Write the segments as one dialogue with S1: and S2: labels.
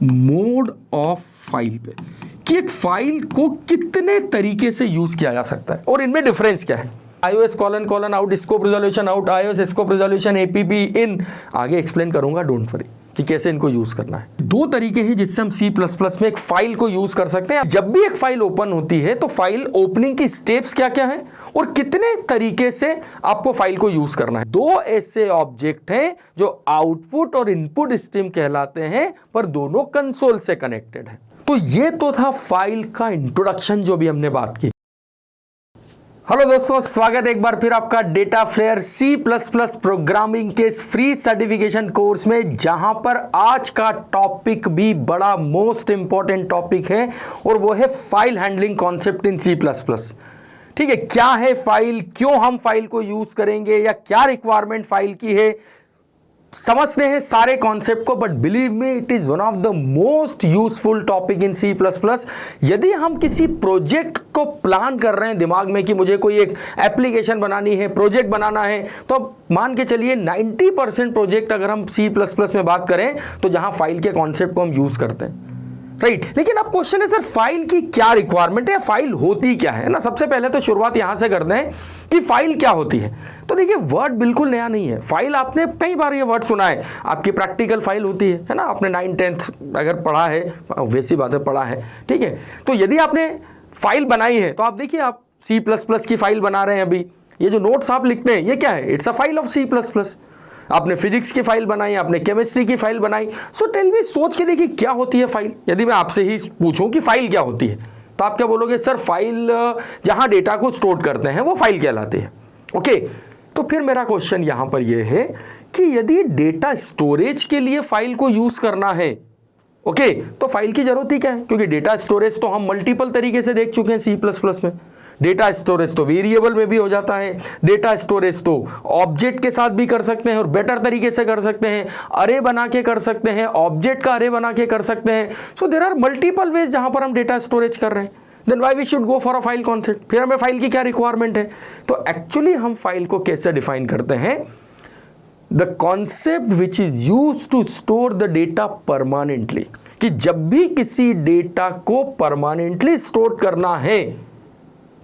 S1: Mode of file पे कि एक फाइल को कितने तरीके से यूज किया जा सकता है और इनमें डिफरेंस क्या है। iOS : out, scope resolution out, iOS scope resolution APP इन, आगे एक्सप्लेन करूंगा, डोंट वरी, कि कैसे इनको यूज करना है। दो तरीके हैं जिससे हम C++ में एक फाइल को यूज कर सकते हैं। जब भी एक फाइल ओपन होती है तो फाइल ओपनिंग की स्टेप्स क्या क्या है और कितने तरीके से आपको फाइल को यूज करना है। दो ऐसे ऑब्जेक्ट हैं जो आउटपुट और इनपुट स्ट्रीम कहलाते हैं, पर दोनों कंसोल से कनेक्टेड है। तो ये तो था फाइल का इंट्रोडक्शन जो भी हमने बात की। हेलो दोस्तों, स्वागत है एक बार फिर आपका डेटा फ्लेयर C++ प्रोग्रामिंग के इस फ्री सर्टिफिकेशन कोर्स में, जहां पर आज का टॉपिक भी बड़ा मोस्ट इंपॉर्टेंट टॉपिक है और वो है file handling concept in C++। ठीक है, क्या है फाइल, क्यों हम फाइल को यूज करेंगे या क्या रिक्वायरमेंट फाइल की है, समझते हैं सारे कॉन्सेप्ट को। But believe me, it is one of the most useful topic in C++। यदि हम किसी प्रोजेक्ट को प्लान कर रहे हैं दिमाग में कि मुझे कोई एक एप्लीकेशन बनानी है, प्रोजेक्ट बनाना है, तो मान के चलिए 90% प्रोजेक्ट अगर हम C++ में बात करें तो जहां फाइल के कॉन्सेप्ट को हम यूज करते हैं, राइट। लेकिन अब क्वेश्चन है सर, फाइल की क्या रिक्वायरमेंट है, फाइल होती क्या है ना। सबसे पहले तो शुरुआत यहां से करते हैं कि फाइल क्या होती है। तो देखिए, वर्ड बिल्कुल नया नहीं है। फाइल आपने कई बार ये वर्ड सुना है, आपकी प्रैक्टिकल फाइल होती है ना। आपने 9th-10th अगर पढ़ा है, वैसी बातें पढ़ा है, ठीक है। तो यदि आपने फाइल बनाई है तो आप देखिए, आप C++ की फाइल बना रहे हैं अभी, ये जो नोट्स आप लिखते हैं ये क्या है, it's a file of C++। आपने फिजिक्स की फाइल बनाई, आपने केमिस्ट्री की फाइल बनाई। सो टेल मी, सोच के देखिए क्या होती है फाइल। यदि मैं आपसे ही पूछूं कि फाइल क्या होती है तो आप क्या बोलोगे, सर फाइल जहां डेटा को स्टोर करते हैं वो फाइल कहलाती है। ओके, तो फिर मेरा क्वेश्चन यहां पर यह है कि यदि डेटा स्टोरेज के लिए फाइल को यूज करना है, ओके, तो फाइल की जरूरत ही क्या है, क्योंकि डेटा स्टोरेज तो हम मल्टीपल तरीके से देख चुके हैं C++ में। डेटा स्टोरेज तो वेरिएबल में भी हो जाता है, डेटा स्टोरेज तो ऑब्जेक्ट के साथ भी कर सकते हैं और बेटर तरीके से कर सकते हैं, अरे बना के कर सकते हैं, ऑब्जेक्ट का अरे बना के कर सकते हैं। So there are multiple ways जहां पर हम डेटा स्टोरेज कर रहे हैं। Then why we should go for a file concept. फिर हमें फाइल की क्या रिक्वायरमेंट है, तो एक्चुअली हम फाइल को कैसे डिफाइन करते हैं, the concept which is use to store the data permanently, कि जब भी किसी डेटा को परमानेंटली स्टोर करना है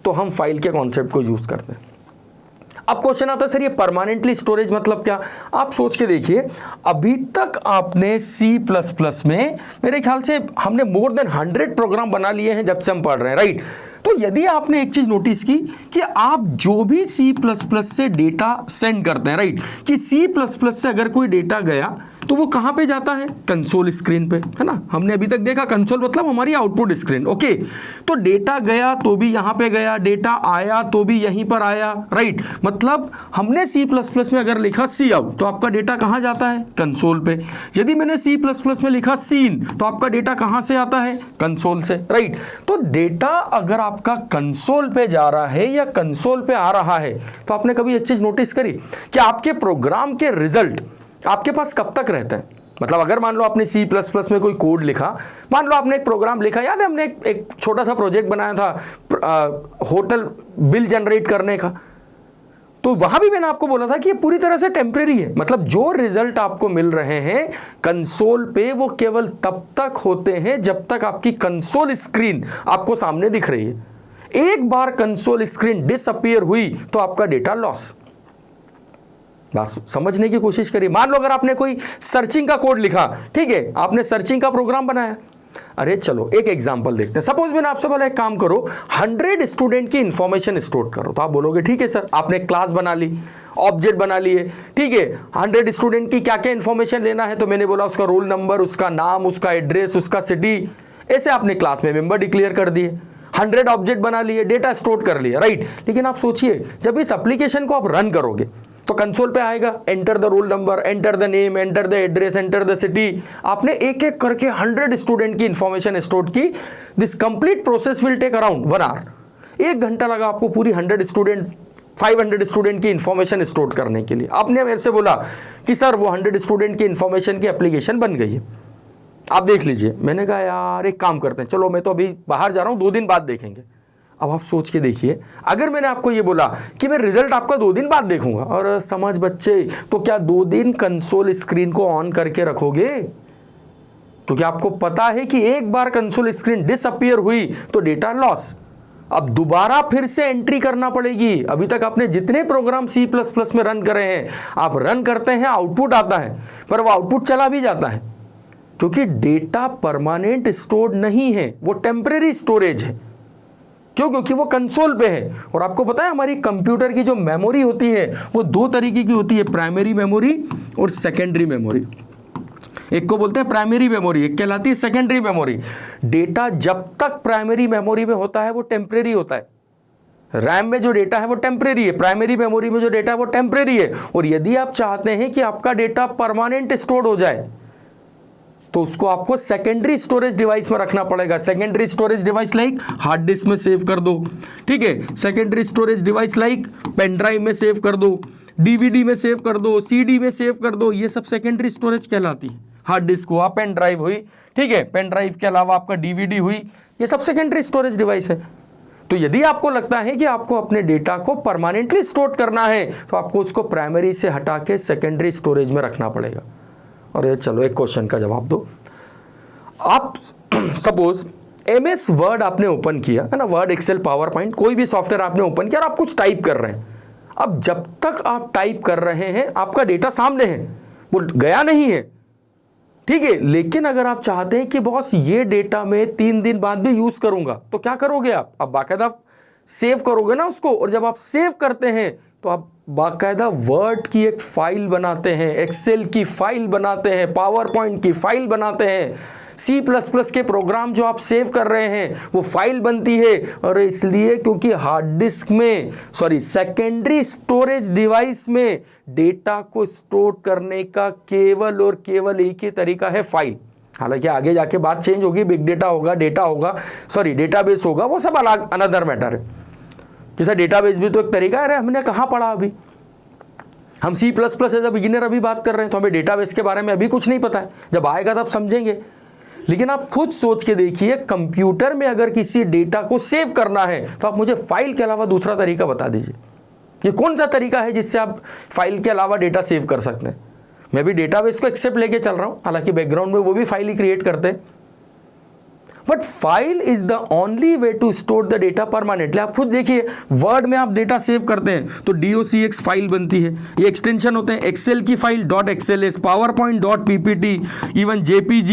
S1: तो हम फाइल के कॉन्सेप्ट को यूज करते हैं। अब क्वेश्चन आता है, सर ये परमानेंटली स्टोरेज मतलब क्या। आप सोच के देखिए, अभी तक आपने C++ में मेरे ख्याल से हमने मोर देन 100 प्रोग्राम बना लिए हैं जब से हम पढ़ रहे हैं, राइट। तो यदि आपने एक चीज नोटिस की कि आप जो भी C++ से डेटा सेंड करते हैं, राइट, कि C++ से अगर कोई डेटा गया तो वो कहां पे जाता है, कंसोल स्क्रीन पे, है ना। हमने अभी तक देखा कंसोल मतलब हमारी आउटपुट स्क्रीन, ओके। तो डेटा गया तो भी यहां पे गया, डेटा आया तो भी यहीं पर आया, राइट। मतलब हमने C++ में अगर लिखा सी आउट तो आपका डेटा कहां जाता है, कंसोल पे। यदि मैंने C++ में लिखा सीन तो आपका डेटा कहां से आता है, कंसोल से, राइट। तो डेटा अगर आपका कंसोल पे जा रहा है या कंसोल पे आ रहा है, तो आपने कभी एक चीज नोटिस करी कि आपके प्रोग्राम के रिजल्ट आपके पास कब तक रहते हैं। मतलब अगर मान लो आपने C++ में कोई कोड लिखा, मान लो आपने एक प्रोग्राम लिखा, याद है हमने एक छोटा सा प्रोजेक्ट बनाया था होटल बिल जनरेट करने का, तो वहां भी मैंने आपको बोला था कि ये पूरी तरह से टेम्परेरी है। मतलब जो रिजल्ट आपको मिल रहे हैं कंसोल पे वो केवल तब तक होते हैं जब तक आपकी कंसोल स्क्रीन आपको सामने दिख रही है। एक बार कंसोल स्क्रीन डिसअपीयर हुई तो आपका डेटा लॉस। बस समझने की कोशिश करिए। मान लो अगर आपने कोई सर्चिंग का कोड लिखा, ठीक है, आपने सर्चिंग का प्रोग्राम बनाया। अरे चलो एक एग्जांपल देखते हैं। सपोज मैंने आपसे बोला एक काम करो, 100 स्टूडेंट की इंफॉर्मेशन स्टोर करो। तो आप बोलोगे ठीक है सर, आपने क्लास बना ली, ऑब्जेक्ट बना लिए, ठीक है। 100 स्टूडेंट की क्या क्या इंफॉर्मेशन लेना है, तो मैंने बोला उसका रोल नंबर, उसका नाम, उसका एड्रेस, उसका सिटी, ऐसे आपने क्लास में मेंबर डिक्लेयर कर दिए। 100 ऑब्जेक्ट बना लिए, डेटा स्टोर कर लिया, राइट। लेकिन आप सोचिए, जब इस एप्लीकेशन को आप रन करोगे तो कंसोल पे आएगा, enter the roll number, enter the name, enter the address, enter the city. आपने एक एक करके 100 स्टूडेंट की इंफॉर्मेशन स्टोर की। This complete process will take around 1 hour. 1 घंटा लगा आपको पूरी 100 स्टूडेंट 500 स्टूडेंट की इंफॉर्मेशन स्टोर करने के लिए। आपने मेरे से बोला कि सर वो 100 स्टूडेंट की इंफॉर्मेशन की एप्लीकेशन बन गई है, आप देख लीजिए। मैंने कहा यार एक काम करते हैं, चलो मैं तो अभी बाहर जा रहा हूं, 2 दिन बाद देखेंगे। अब आप सोच के देखिए, अगर मैंने आपको ये बोला कि मैं रिजल्ट आपका 2 दिन बाद देखूंगा, और समझ बच्चे, तो क्या 2 दिन कंसोल स्क्रीन को ऑन करके रखोगे? क्योंकि आपको पता है कि एक बार कंसोल स्क्रीन डिसअपीयर हुई तो डेटा लॉस। अब दोबारा फिर से एंट्री करना पड़ेगी। अभी तक आपने जितने प्रोग्राम C++ में रन करे हैं, आप रन करते हैं, आउटपुट आता है, पर वो आउटपुट चला भी जाता है, क्योंकि डेटा परमानेंट स्टोर्ड नहीं है, वो टेम्परेरी स्टोरेज है। क्यों? क्योंकि वो कंसोल पे है। और आपको पता है हमारी कंप्यूटर की जो मेमोरी होती है वो दो तरीके की होती है, प्राइमरी मेमोरी और सेकेंडरी मेमोरी। एक को बोलते हैं प्राइमरी मेमोरी, एक कहलाती है सेकेंडरी मेमोरी। डेटा जब तक प्राइमरी मेमोरी में होता है वो टेम्परेरी होता है। रैम में जो डेटा है वो टेम्परेरी है, प्राइमरी मेमोरी में जो डेटा है वो टेम्परेरी है। और यदि आप चाहते हैं कि आपका डेटा परमानेंट स्टोर्ड हो जाए तो उसको आपको सेकेंडरी स्टोरेज डिवाइस में रखना पड़ेगा। Secondary storage device like hard disk में सेव कर दो, ठीक है। Secondary storage device like pen drive में सेव कर दो, डीवीडी में सेव कर दो, सीडी में सेव कर दो, ये सब सेकेंडरी स्टोरेज कहलाती है। हार्ड डिस्क हुआ, पेन ड्राइव हुई, ठीक है, पेन ड्राइव के अलावा आपका डीवीडी हुई, ये सब सेकेंडरी स्टोरेज डिवाइस है। तो यदि आपको लगता है कि आपको अपने डेटा को परमानेंटली स्टोर करना है तो आपको उसको प्राइमरी से हटा के सेकेंडरी स्टोरेज में रखना पड़ेगा। और ये चलो एक क्वेश्चन का जवाब दो। आप सपोज MS वर्ड आपने ओपन किया है ना, वर्ड, एक्सेल, पावर पॉइंट, कोई भी सॉफ्टवेयर आपने ओपन किया और आप कुछ टाइप कर रहे हैं। अब जब तक आप टाइप कर रहे हैं आपका डेटा सामने है, वो गया नहीं है, ठीक है। लेकिन अगर आप चाहते हैं कि बॉस ये डेटा मैं 3 दिन बाद भी यूज करूंगा, तो क्या करोगे आप बाकायदा सेव करोगे ना उसको। और जब आप सेव करते हैं तो आप बाकायदा वर्ड की एक फाइल बनाते हैं, एक्सेल की फाइल बनाते हैं, पावर पॉइंट की फाइल बनाते हैं, C++ के प्रोग्राम जो आप सेव कर रहे हैं वो फाइल बनती है। और इसलिए क्योंकि हार्ड डिस्क में, सेकेंडरी स्टोरेज डिवाइस में डेटा को स्टोर करने का केवल और केवल एक ही तरीका है, फाइल। हालांकि आगे जाके बात चेंज होगी, बिग डेटा होगा, डेटाबेस होगा, वो सब अलग अनदर मैटर है। जैसा डेटाबेस भी तो एक तरीका है। अरे हमने कहाँ पढ़ा, अभी हम C++ एज अ बिगिनर अभी बात कर रहे हैं, तो हमें डेटाबेस के बारे में अभी कुछ नहीं पता है, जब आएगा तब समझेंगे। लेकिन आप खुद सोच के देखिए, कंप्यूटर में अगर किसी डेटा को सेव करना है तो आप मुझे फाइल के अलावा दूसरा तरीका बता दीजिए। ये कौन सा तरीका है जिससे आप फाइल के अलावा डेटा सेव कर सकते हैं? मैं भी डेटाबेस को एक्सेप्ट लेके चल रहा हूं, हालांकि बैकग्राउंड में वो भी फाइल ही क्रिएट करते हैं, but file is the only way to store the data permanently. आप खुद देखिए, वर्ड में आप डेटा सेव करते हैं तो docx फाइल बनती है, ये एक्सटेंशन होते हैं। एक्सेल की file .xls, power point .ppt, even JPG,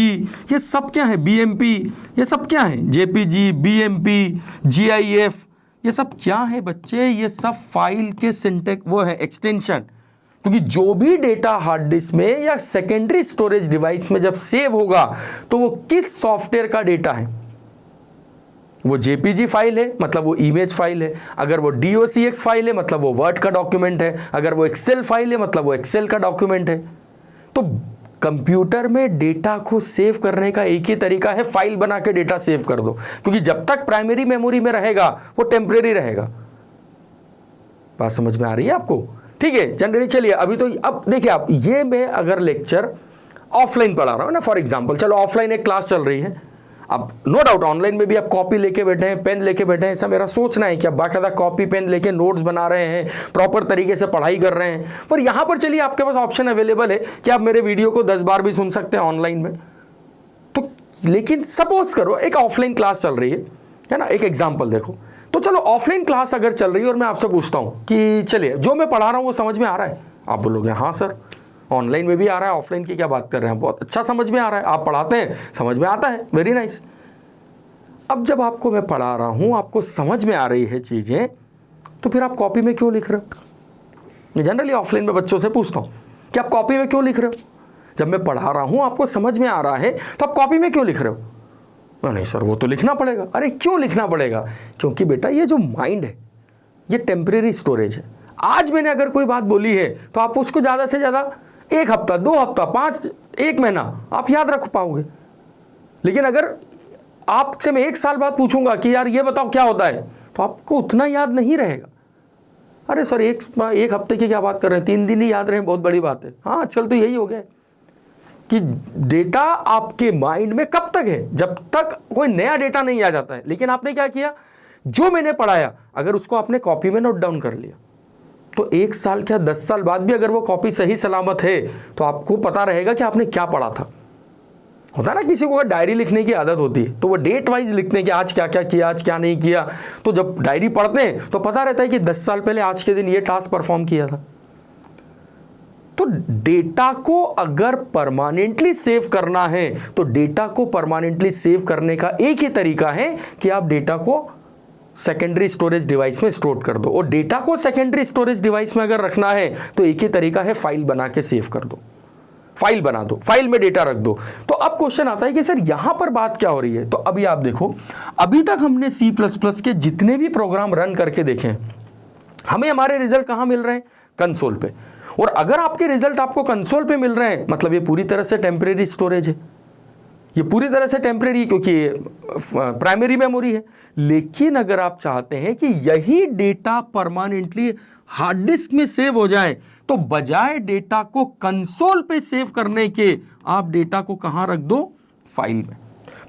S1: ये सब क्या है, BMP, ये सब क्या है, JPG, BMP, GIF, ये सब क्या है बच्चे? ये सब फाइल के सिंटेक्स वो है, एक्सटेंशन। क्योंकि जो भी डेटा हार्ड डिस्क में या सेकेंडरी स्टोरेज डिवाइस में जब सेव होगा तो वो किस सॉफ्टवेयर का डेटा है, वो JPG फाइल है मतलब वो इमेज फाइल है, अगर वो docx फाइल है मतलब वो वर्ड का डॉक्यूमेंट है, अगर वो एक्सेल फाइल है मतलब वो एक्सेल का डॉक्यूमेंट है। तो कंप्यूटर में डेटा को सेव करने का एक ही तरीका है, फाइल बना के डेटा सेव कर दो, क्योंकि जब तक प्राइमरी मेमोरी में रहेगा वो टेम्परेरी रहेगा। बात समझ में आ रही है आपको? ठीक है जनरली। चलिए अभी तो अब देखिए आप, ये मैं अगर लेक्चर ऑफलाइन पढ़ा रहा हूं ना, फॉर एग्जांपल, चलो ऑफलाइन एक क्लास चल रही है, अब नो डाउट ऑनलाइन में भी आप कॉपी लेके बैठे हैं, पेन लेके बैठे हैं, ऐसा मेरा सोचना है कि आप बाकायदा कॉपी पेन लेके नोट्स बना रहे हैं, प्रॉपर तरीके से पढ़ाई कर रहे हैं। पर यहां पर चलिए आपके पास ऑप्शन अवेलेबल है कि आप मेरे वीडियो को 10 बार भी सुन सकते हैं ऑनलाइन में। तो लेकिन सपोज करो एक ऑफलाइन क्लास चल रही है ना, एक एग्जाम्पल देखो। तो चलो ऑफलाइन क्लास अगर चल रही है और मैं आपसे पूछता हूं कि चलिए जो मैं पढ़ा रहा हूं वो समझ में आ रहा है, आप बोलोगे हाँ सर ऑनलाइन में भी आ रहा है, ऑफलाइन की क्या बात कर रहे हैं, बहुत अच्छा समझ में आ रहा है, आप पढ़ाते हैं समझ में आता है, वेरी नाइस। अब जब आपको मैं पढ़ा रहा हूं, आपको समझ में आ रही है चीजें, तो फिर आप कॉपी में क्यों लिख रहे हो? मैं जनरली ऑफलाइन में बच्चों से पूछता हूं कि आप कॉपी में क्यों लिख रहे हो? जब मैं पढ़ा रहा हूं आपको समझ में आ रहा है तो आप कॉपी में क्यों लिख रहे हो? नहीं सर वो तो लिखना पड़ेगा। अरे क्यों लिखना पड़ेगा? क्योंकि बेटा ये जो माइंड है ये टेम्परेरी स्टोरेज है। आज मैंने अगर कोई बात बोली है तो आप उसको ज़्यादा से ज़्यादा 1 हफ्ता, 2 हफ्ता, 1 महीना आप याद रख पाओगे। लेकिन अगर आपसे मैं 1 साल बाद पूछूंगा कि यार ये बताओ क्या होता है, तो आपको उतना याद नहीं रहेगा। अरे सर 1 हफ्ते की क्या बात कर रहे हैं, 3 दिन ही याद रहे, बहुत बड़ी बात है। हाँ आजकल तो यही हो गया कि डेटा आपके माइंड में कब तक है, जब तक कोई नया डेटा नहीं आ जाता है। लेकिन आपने क्या किया, जो मैंने पढ़ाया अगर उसको आपने कॉपी में नोट डाउन कर लिया, तो 1 साल क्या 10 साल बाद भी अगर वो कॉपी सही सलामत है तो आपको पता रहेगा कि आपने क्या पढ़ा था। होता है ना, किसी को अगर डायरी लिखने की आदत होती है तो वो डेट वाइज लिखते हैं कि आज क्या क्या किया, आज क्या नहीं किया। तो जब डायरी पढ़ते हैं तो पता रहता है कि 10 साल पहले आज के दिन ये टास्क परफॉर्म किया था। तो डेटा को अगर परमानेंटली सेव करना है तो डेटा को परमानेंटली सेव करने का एक ही तरीका है कि आप डेटा को सेकेंडरी स्टोरेज डिवाइस में स्टोर कर दो। और डेटा को सेकेंडरी स्टोरेज डिवाइस में अगर रखना है तो एक ही तरीका है, फाइल बना के सेव कर दो, फाइल बना दो, फाइल में डेटा रख दो। तो अब क्वेश्चन आता है कि सर यहां पर बात क्या हो रही है। तो अभी आप देखो, अभी तक हमने C++ के जितने भी प्रोग्राम रन करके देखे हैं, हमें हमारे रिजल्ट कहां मिल रहे हैं? कंसोल पे। और अगर आपके रिजल्ट आपको कंसोल पे मिल रहे हैं, मतलब ये पूरी तरह से टेम्परेरी स्टोरेज है, ये पूरी तरह से टेम्परेरी, क्योंकि ये प्राइमरी मेमोरी है। लेकिन अगर आप चाहते हैं कि यही डेटा परमानेंटली हार्ड डिस्क में सेव हो जाए, तो बजाय डेटा को कंसोल पे सेव करने के आप डेटा को कहां रख दो? फाइल में।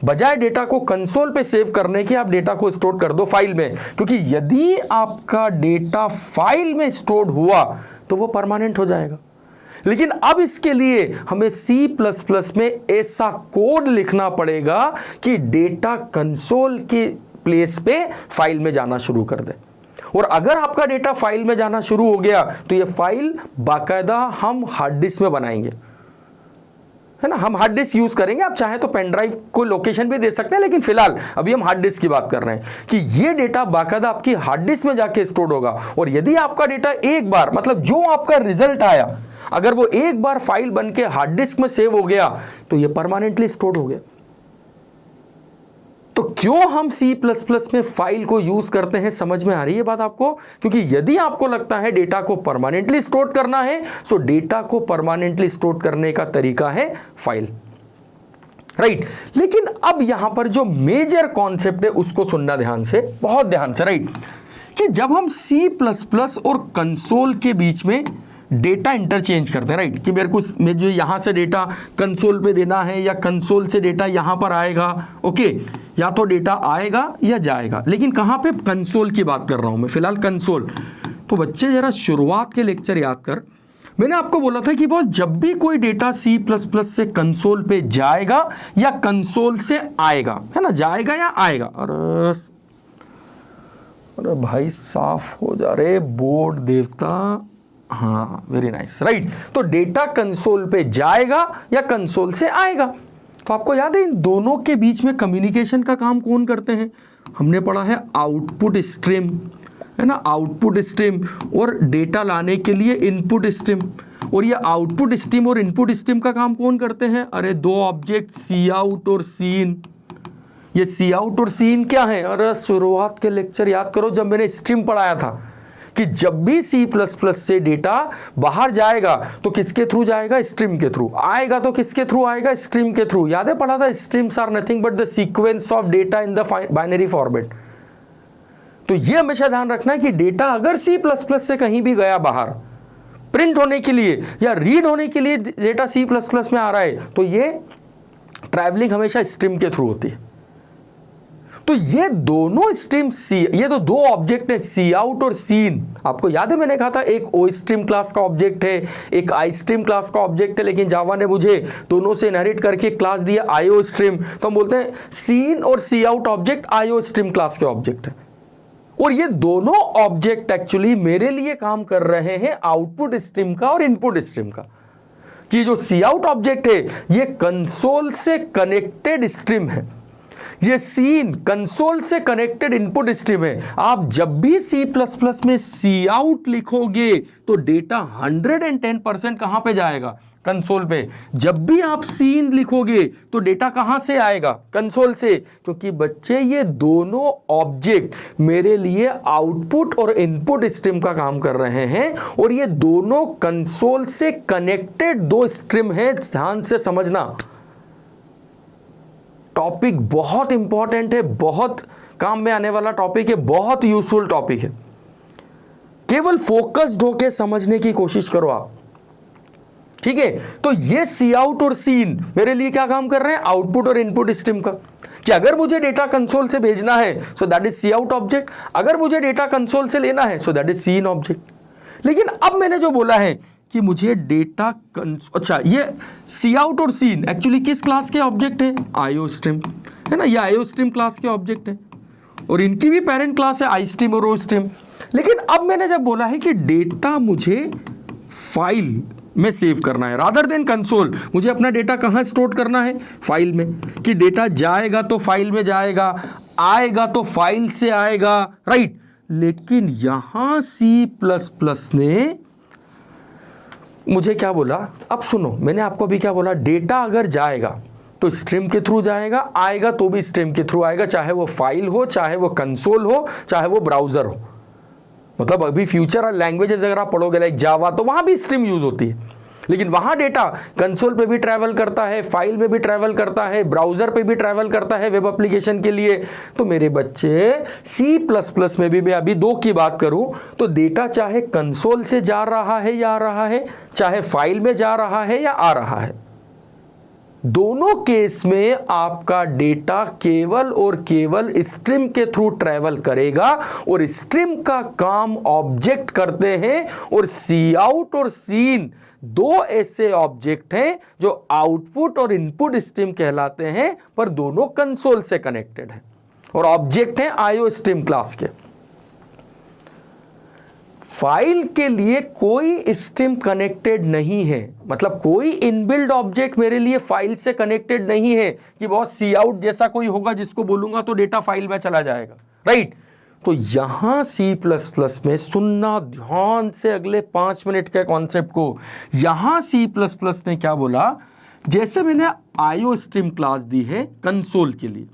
S1: बजाय डेटा को कंसोल पे सेव करने के आप डेटा को स्टोर कर दो फाइल में, क्योंकि यदि आपका डेटा फाइल में स्टोर हुआ तो वो परमानेंट हो जाएगा। लेकिन अब इसके लिए हमें C++ में ऐसा कोड लिखना पड़ेगा कि डेटा कंसोल के प्लेस पे फाइल में जाना शुरू कर दे। और अगर आपका डेटा फाइल में जाना शुरू हो गया तो ये फाइल बाकायदा हम हार्ड डिस्क में बनाएंगे, है ना। हम हार्ड डिस्क यूज करेंगे, आप चाहे तो पेन ड्राइव को लोकेशन भी दे सकते हैं, लेकिन फिलहाल अभी हम हार्ड डिस्क की बात कर रहे हैं कि ये डेटा बाकायदा आपकी हार्ड डिस्क में जाके स्टोर होगा। और यदि आपका डेटा एक बार, मतलब जो आपका रिजल्ट आया, अगर वो एक बार फाइल बन के हार्ड डिस्क में सेव हो गया तो ये परमानेंटली स्टोर हो गया। तो क्यों हम C++ में फाइल को यूज करते हैं, समझ में आ रही है बात आपको? क्योंकि यदि आपको लगता है डेटा को परमानेंटली स्टोर करना है, तो डेटा को परमानेंटली स्टोर करने का तरीका है फाइल, राइट। लेकिन अब यहां पर जो मेजर कॉन्सेप्ट है उसको सुनना ध्यान से, बहुत ध्यान से, राइट। कि जब हम C++ और कंसोल के बीच में डेटा इंटरचेंज करते हैं, राइट, कि मेरे को जो यहां से डेटा कंसोल पे देना है या कंसोल से डेटा यहां पर आएगा, ओके, या तो डेटा आएगा या जाएगा। लेकिन कहां पे? कंसोल की बात कर रहा हूं मैं फिलहाल, कंसोल। तो बच्चे जरा शुरुआत के लेक्चर याद कर, मैंने आपको बोला था कि बॉस जब भी कोई डेटा C++ से कंसोल पे जाएगा या कंसोल से आएगा, है ना, जाएगा या आएगा, अरे भाई साफ हो जा रहे बोर्ड देवता, हाँ वेरी नाइस, राइट। तो डेटा कंसोल पे जाएगा या कंसोल से आएगा। तो आपको याद है इन दोनों के बीच में कम्युनिकेशन का काम कौन करते हैं? हमने पढ़ा है आउटपुट स्ट्रीम, है ना, आउटपुट स्ट्रीम, और डेटा लाने के लिए इनपुट स्ट्रीम। और ये आउटपुट स्ट्रीम और इनपुट स्ट्रीम का काम कौन करते हैं? अरे दो ऑब्जेक्ट Cout और Cin। ये Cout और Cin क्या है? अरे शुरुआत के लेक्चर याद करो जब मैंने स्ट्रीम पढ़ाया था कि जब भी C++ से डेटा बाहर जाएगा तो किसके थ्रू जाएगा? स्ट्रीम के थ्रू। आएगा तो किसके थ्रू आएगा? स्ट्रीम के थ्रू। याद है पढ़ा था, streams are nothing but the sequence of data in the binary format. तो ये हमेशा ध्यान रखना है कि डेटा अगर C++ से कहीं भी गया बाहर प्रिंट होने के लिए या रीड होने के लिए, डेटा C++ में आ रहा है, तो ये ट्रैवलिंग हमेशा स्ट्रीम के थ्रू होती है। तो ये दोनों स्ट्रीम ये तो दो ऑब्जेक्ट है, Cout और Cin। आपको याद है मैंने कहा था एक O स्ट्रीम क्लास का ऑब्जेक्ट है, एक I स्ट्रीम क्लास का ऑब्जेक्ट है, लेकिन जावा ने मुझे दोनों से इनहेरिट करके क्लास दिया IO स्ट्रीम। तो हम बोलते हैं Cin और Cout object IO stream class के ऑब्जेक्ट है। और ये दोनों ऑब्जेक्ट एक्चुअली मेरे लिए काम कर रहे हैं आउटपुट स्ट्रीम का और इनपुट स्ट्रीम का। कि जो Cout ऑब्जेक्ट है ये कंसोल से कनेक्टेड स्ट्रीम है, ये Cin कंसोल से कनेक्टेड इनपुट स्ट्रीम है। आप जब भी C++ में Cout लिखोगे तो डेटा 110% कहां पे जाएगा? कंसोल पे। जब भी आप Cin लिखोगे तो डेटा कहां से आएगा? कंसोल से। क्योंकि बच्चे ये दोनों ऑब्जेक्ट मेरे लिए आउटपुट और इनपुट स्ट्रीम का काम कर रहे हैं, और ये दोनों कंसोल से कनेक्टेड दो स्ट्रीम है। ध्यान से समझना, टॉपिक बहुत इंपॉर्टेंट है, बहुत काम में आने वाला टॉपिक है, बहुत यूजफुल टॉपिक है। केवल फोकस्ड होकर समझने की कोशिश करो आप, ठीक है। तो ये Cout और Cin मेरे लिए क्या काम कर रहे हैं? आउटपुट और इनपुट स्ट्रीम का। कि अगर मुझे डेटा कंसोल से भेजना है so that is Cout object, अगर मुझे डेटा कंसोल से लेना है so that is Cin object. लेकिन अब मैंने जो बोला है कि मुझे डेटा अच्छा, ये सी आउट और सीन एक्चुअली किस क्लास के ऑब्जेक्ट है? आईओ स्ट्रीम, है ना, ये आईओ स्ट्रीम क्लास के ऑब्जेक्ट है और इनकी भी पेरेंट क्लास है आई स्ट्रीम और ओ स्ट्रीम। लेकिन अब मैंने जब बोला है कि डेटा मुझे फाइल में सेव करना है रादर देन कंसोल, मुझे अपना डेटा कहाँ स्टोर करना है? फाइल में। कि डेटा जाएगा तो फाइल में जाएगा, आएगा तो फाइल से आएगा, राइट। लेकिन यहां C++ ने मुझे क्या बोला? अब सुनो, मैंने आपको अभी क्या बोला? डेटा अगर जाएगा तो स्ट्रीम के थ्रू जाएगा, आएगा तो भी स्ट्रीम के थ्रू आएगा, चाहे वो फाइल हो, चाहे वो कंसोल हो, चाहे वो ब्राउजर हो। मतलब अभी फ्यूचर लैंग्वेजेस अगर आप पढ़ोगे लाइक जावा, तो वहां भी स्ट्रीम यूज होती है, लेकिन वहां डेटा कंसोल पे भी ट्रैवल करता है, फाइल में भी ट्रैवल करता है, ब्राउजर पे भी ट्रैवल करता है वेब एप्लीकेशन के लिए। तो मेरे बच्चे C++ में भी मैं अभी 2 की बात करूं तो डेटा चाहे कंसोल से जा रहा है या आ रहा है, चाहे फाइल में जा रहा है या आ रहा है, दोनों केस में आपका डेटा केवल और केवल स्ट्रीम के थ्रू ट्रैवल करेगा और स्ट्रीम का काम ऑब्जेक्ट करते हैं। और सी आउट और सीन 2 ऐसे ऑब्जेक्ट हैं जो आउटपुट और इनपुट स्ट्रीम कहलाते हैं, पर दोनों कंसोल से कनेक्टेड हैं और ऑब्जेक्ट हैं आईओ स्ट्रीम क्लास के। फाइल के लिए कोई स्ट्रीम कनेक्टेड नहीं है, मतलब कोई इनबिल्ड ऑब्जेक्ट मेरे लिए फाइल से कनेक्टेड नहीं है कि बहुत सी आउट जैसा कोई होगा जिसको बोलूंगा तो डेटा फाइल में चला जाएगा, राइट। तो यहां C++ में सुनना ध्यान से अगले 5 मिनट के कॉन्सेप्ट को। यहां C++ ने क्या बोला? जैसे मैंने आईओ स्ट्रीम क्लास दी है कंसोल के लिए,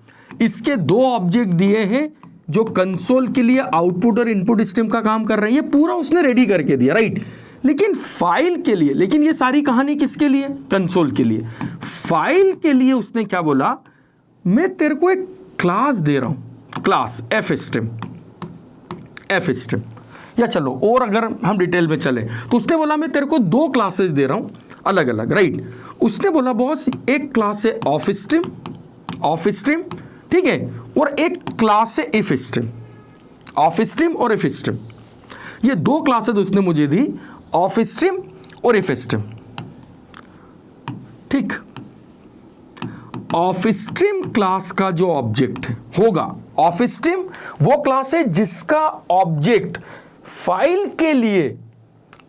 S1: इसके 2 ऑब्जेक्ट दिए हैं जो कंसोल के लिए आउटपुट और इनपुट स्ट्रीम का काम कर रहे हैं, ये पूरा उसने रेडी करके दिया, राइट। लेकिन फाइल के लिए, लेकिन ये सारी कहानी किसके लिए? कंसोल के लिए। फाइल के लिए उसने क्या बोला? मैं तेरे को एक क्लास दे रहा हूं, क्लास एफ स्ट्रीम, या चलो और अगर हम डिटेल में चले तो उसने बोला मैं तेरे को 2 क्लासेस दे रहा हूं अलग अलग, राइट। उसने बोला बॉस एक क्लास है ऑफ स्ट्रीम, ठीक है, और एक क्लास है इफ स्ट्रीम, ऑफ स्ट्रीम और इफ स्ट्रीम। ये 2 क्लासेस उसने मुझे दी, ऑफ स्ट्रीम और इफ स्ट्रीम, ठीक। ऑफ स्ट्रीम क्लास का जो ऑब्जेक्ट होगा, ऑफ स्ट्रीम वो क्लास है जिसका ऑब्जेक्ट फाइल के लिए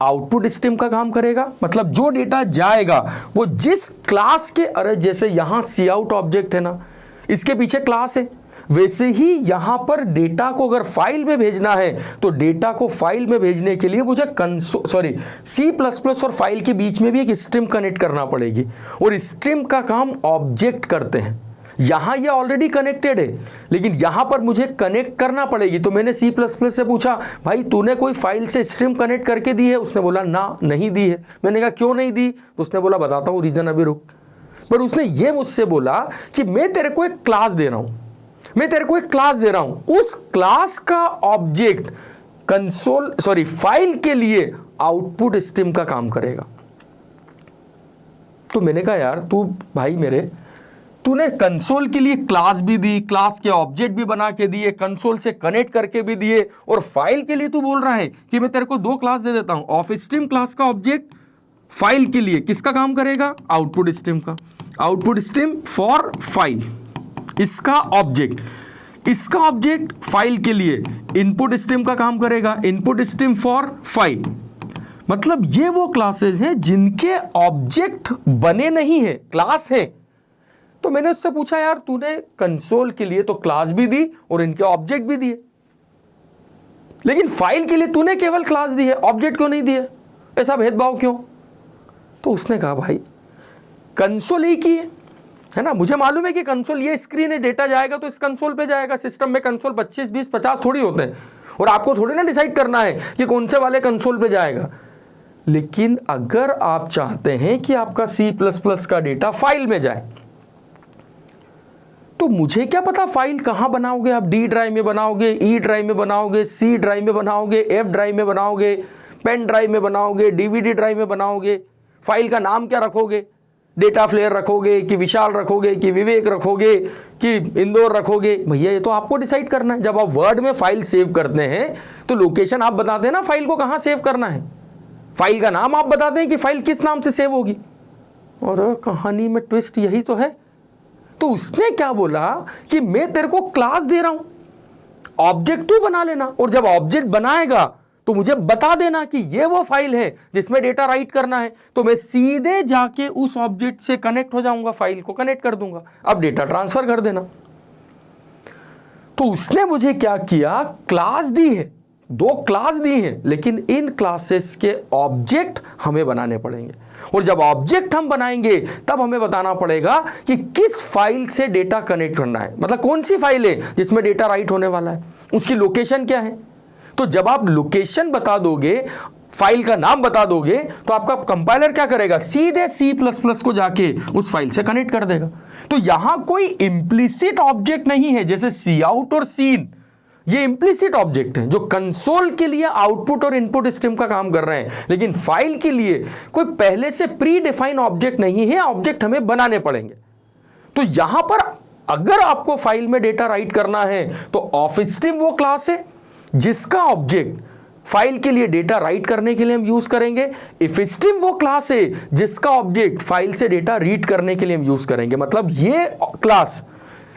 S1: आउटपुट स्ट्रीम का काम करेगा, मतलब जो डेटा जाएगा वो जिस क्लास के, अरे जैसे यहां सी आउट ऑब्जेक्ट है ना, इसके पीछे क्लास है, वैसे ही यहां पर डेटा को अगर फाइल में भेजना है तो डेटा को फाइल में भेजने के लिए मुझे C++ और फाइल के बीच में भी एक स्ट्रीम कनेक्ट करना पड़ेगी और स्ट्रीम का काम ऑब्जेक्ट करते हैं। यहां ये ऑलरेडी कनेक्टेड है, लेकिन यहां पर मुझे कनेक्ट करना पड़ेगी। तो मैंने C++ से पूछा भाई तूने कोई फाइल से स्ट्रीम कनेक्ट करके दी है? उसने बोला ना, नहीं दी है। मैंने कहा क्यों नहीं दी? तो उसने बोला बताता हूं रीजन, अभी रुक। पर उसने ये मुझसे बोला कि मैं तेरे को एक क्लास दे रहा हूं, उस क्लास का ऑब्जेक्ट फाइल के लिए आउटपुट स्ट्रीम का काम करेगा। तो मैंने कहा यार तू भाई तूने कंसोल के लिए क्लास भी दी, क्लास के ऑब्जेक्ट भी बना के दिए, कंसोल से कनेक्ट करके भी दिए, और फाइल के लिए तू बोल रहा है कि मैं तेरे को 2 क्लास दे देता हूं। ऑफ स्ट्रीम क्लास का ऑब्जेक्ट फाइल के लिए किसका काम करेगा? आउटपुट स्ट्रीम का, आउटपुट स्ट्रीम फॉर फाइल। इसका ऑब्जेक्ट फाइल के लिए इनपुट स्ट्रीम का काम करेगा, इनपुट स्ट्रीम फॉर फाइल। मतलब ये वो क्लासेस हैं जिनके ऑब्जेक्ट बने नहीं है, क्लास है। तो मैंने उससे पूछा यार तूने कंसोल के लिए तो क्लास भी दी और इनके ऑब्जेक्ट भी दिए, लेकिन फाइल के लिए तूने केवल क्लास दी है, ऑब्जेक्ट क्यों नहीं दिए? ऐसा भेदभाव क्यों? तो उसने कहा भाई कंसोल ही की है ना, मुझे मालूम है कि कंसोल ये स्क्रीन है, डेटा जाएगा तो इस कंसोल पे जाएगा। सिस्टम में कंसोल 25, 20, 50 थोड़ी होते हैं और आपको थोड़ी ना डिसाइड करना है कि कौन से वाले कंसोल पे जाएगा। लेकिन अगर आप चाहते हैं कि आपका C++ का डेटा फाइल में जाए, तो मुझे क्या पता फाइल कहां बनाओगे आप? D ड्राइव में बनाओगे, E ड्राइव में बनाओगे, C ड्राइव में बनाओगे, F ड्राइव में बनाओगे, पेन ड्राइव में बनाओगे, DVD ड्राइव में बनाओगे। फाइल का नाम क्या रखोगे? डेटा फ्लेयर रखोगे कि विशाल रखोगे कि विवेक रखोगे कि इंदौर रखोगे? भैया ये तो आपको डिसाइड करना है। जब आप वर्ड में फाइल सेव करते हैं तो लोकेशन आप बताते हैं ना फाइल को कहां सेव करना है। फाइल का नाम आप बताते हैं कि फाइल किस नाम से सेव होगी, और कहानी में ट्विस्ट यही तो है। तो उसने क्या बोला कि मैं तेरे को क्लास दे रहा हूं, ऑब्जेक्ट तू बना लेना, और जब ऑब्जेक्ट बनाएगा तो मुझे बता देना कि ये वो फाइल है जिसमें डेटा राइट करना है, तो मैं सीधे जाके उस ऑब्जेक्ट से कनेक्ट हो जाऊंगा, फाइल को कनेक्ट कर दूंगा, अब डेटा ट्रांसफर कर देना। तो उसने मुझे क्या किया, क्लास दी है, 2 क्लास दी हैं, लेकिन इन क्लासेस के ऑब्जेक्ट हमें बनाने पड़ेंगे, और जब ऑब्जेक्ट हम बनाएंगे तब हमें बताना पड़ेगा कि किस फाइल से डेटा कनेक्ट करना है, मतलब कौन सी फाइल है जिसमें डेटा राइट होने वाला है, उसकी लोकेशन क्या है। तो जब आप लोकेशन बता दोगे, फाइल का नाम बता दोगे, तो आपका कंपाइलर क्या करेगा, सीधे C++ को जाके उस फाइल से कनेक्ट कर देगा। तो यहां कोई इंप्लिसिट ऑब्जेक्ट नहीं है, जैसे Cout और सीन, ये इंप्लिसिट ऑब्जेक्ट हैं जो कंसोल के लिए आउटपुट और इनपुट स्ट्रीम का काम कर रहे हैं, लेकिन फाइल के लिए कोई पहले से प्री डिफाइन ऑब्जेक्ट नहीं है, ऑब्जेक्ट हमें बनाने पड़ेंगे। तो यहां पर अगर आपको फाइल में डेटा राइट करना है तो ऑफस्ट्रीम वो क्लास है जिसका ऑब्जेक्ट फाइल के लिए डेटा राइट करने के लिए हम यूज करेंगे, इफस्ट्रीम वो क्लास है जिसका ऑब्जेक्ट फाइल से डेटा रीड करने के लिए हम यूज करेंगे। मतलब ये क्लास,